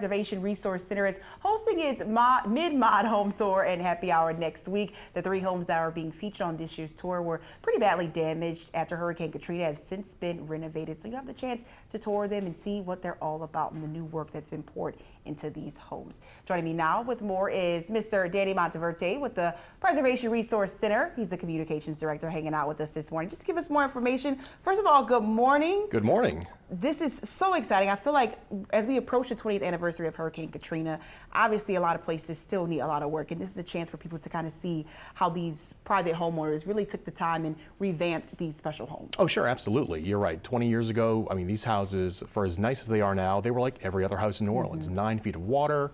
Preservation Resource Center is hosting its MidMod home tour and happy hour next week. The 3 homes that are being featured on this year's tour were pretty badly damaged after Hurricane Katrina, have since been renovated. So you have the chance to tour them and see what they're all about and the new work that's been poured into these homes. Joining me now with more is Mr. Danny Monteverde with the Preservation Resource Center. He's the communications director hanging out with us this morning. Just give us more information. First of all, good morning. Good morning. This is so exciting. I feel like as we approach the 20th anniversary of Hurricane Katrina, obviously a lot of places still need a lot of work, and this is a chance for people to kind of see how these private homeowners really took the time and revamped these special homes. Oh, sure, absolutely. You're right. 20 years ago, I mean, these houses, for as nice as they are now, they were like every other house in New Orleans. 9 feet of water,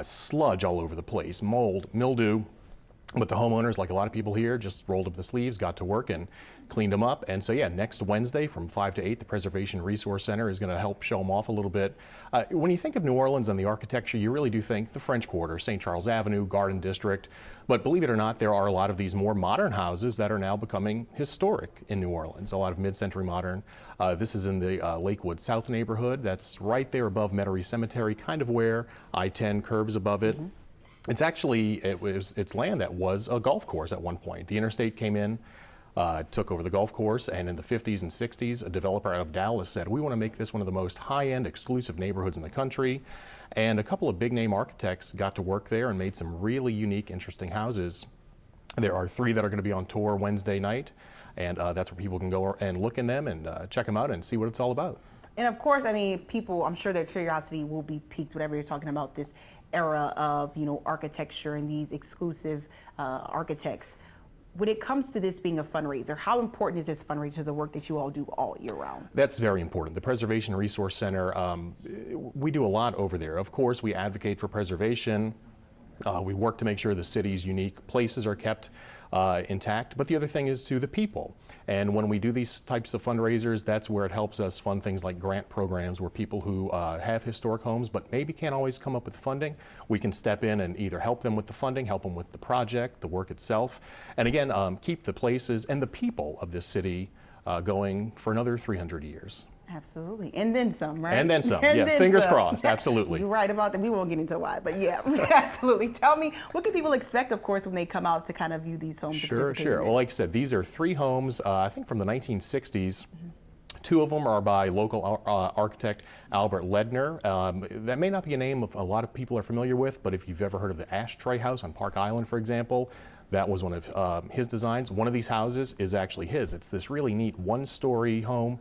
sludge all over the place, mold, mildew. But the homeowners, like a lot of people here, just rolled up the sleeves, got to work and cleaned them up. And so, yeah, next Wednesday from 5 to 8, the Preservation Resource Center is going to help show them off a little bit. When you think of New Orleans and the architecture, you really do think the French Quarter, St. Charles Avenue, Garden District. But believe it or not, there are a lot of these more modern houses that are now becoming historic in New Orleans, a lot of mid-century modern. This is in the Lakewood South neighborhood. That's right there above Metairie Cemetery, kind of where I-10 curves above it. It's actually, it's land that was a golf course at one point. The interstate came in, took over the golf course, and in the 50s and 60s, a developer out of Dallas said, we want to make this one of the most high-end exclusive neighborhoods in the country. And a couple of big-name architects got to work there and made some really unique, interesting houses. There are 3 that are going to be on tour Wednesday night, and that's where people can go and look in them and check them out and see what it's all about. And of course, I mean, people, I'm sure their curiosity will be piqued whenever you're talking about this era of, you know, architecture and these exclusive architects. When it comes to this being a fundraiser, how important is this fundraiser to the work that you all do all year round? That's very important. The Preservation Resource Center, we do a lot over there. Of course, we advocate for preservation. We work to make sure the city's unique places are kept intact, but the other thing is to the people. And when we do these types of fundraisers, that's where it helps us fund things like grant programs where people who have historic homes but maybe can't always come up with the funding, we can step in and either help them with the funding, help them with the project, the work itself, and again, keep the places and the people of this city going for another 300 years. Absolutely. And then some, right? And then some. Yeah, fingers crossed. Absolutely. You're right about that. We won't get into why, but yeah, absolutely. Tell me, what can people expect, of course, when they come out to kind of view these homes? Sure. Well, like I said, these are 3 homes, I think from the 1960s. 2 of them are by local architect Albert Ledner. That may not be a name of a lot of people are familiar with, but if you've ever heard of the Ashtray House on Park Island, for example, that was one of his designs. One of these houses is actually his. It's this really neat 1-story home.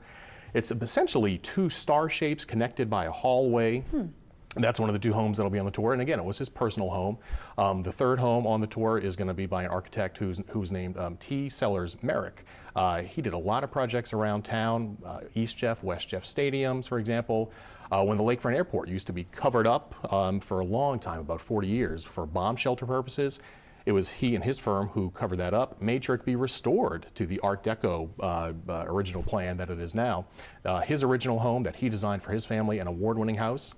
It's essentially 2 star shapes connected by a hallway. That's one of the 2 homes that'll be on the tour. And again, it was his personal home. The 3rd home on the tour is going to be by an architect who's named T. Sellers Merrick. He did a lot of projects around town, East Jeff, West Jeff stadiums, for example. When the Lakefront Airport used to be covered up for a long time, about 40 years, for bomb shelter purposes. It was he and his firm who covered that up, made sure it be restored to the Art Deco original plan that it is now. His original home that he designed for his family, an award-winning house,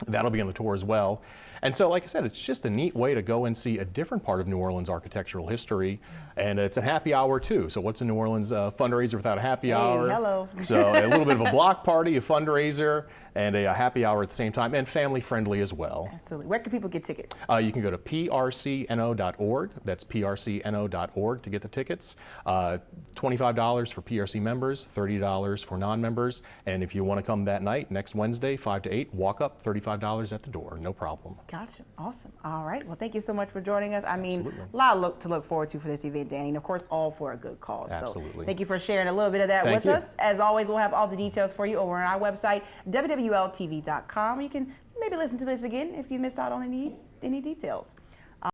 that'll be on the tour as well. And so, like I said, it's just a neat way to go and see a different part of New Orleans architectural history. And it's a happy hour, too. So what's a New Orleans fundraiser without a happy hour? Hello. So a little bit of a block party, a fundraiser, and a happy hour at the same time, and family-friendly as well. Absolutely. Where can people get tickets? You can go to prcno.org. That's prcno.org to get the tickets. $25 for PRC members, $30 for non-members. And if you want to come that night, next Wednesday, 5 to 8, walk up, $35 at the door, no problem. Gotcha. Awesome. All right. Well, thank you so much for joining us. I mean, Absolutely. a lot to look forward to for this event, Danny. And of course, all for a good cause. Absolutely. So thank you for sharing a little bit of that with us. As always, we'll have all the details for you over on our website, www.ltv.com. You can maybe listen to this again if you missed out on any details.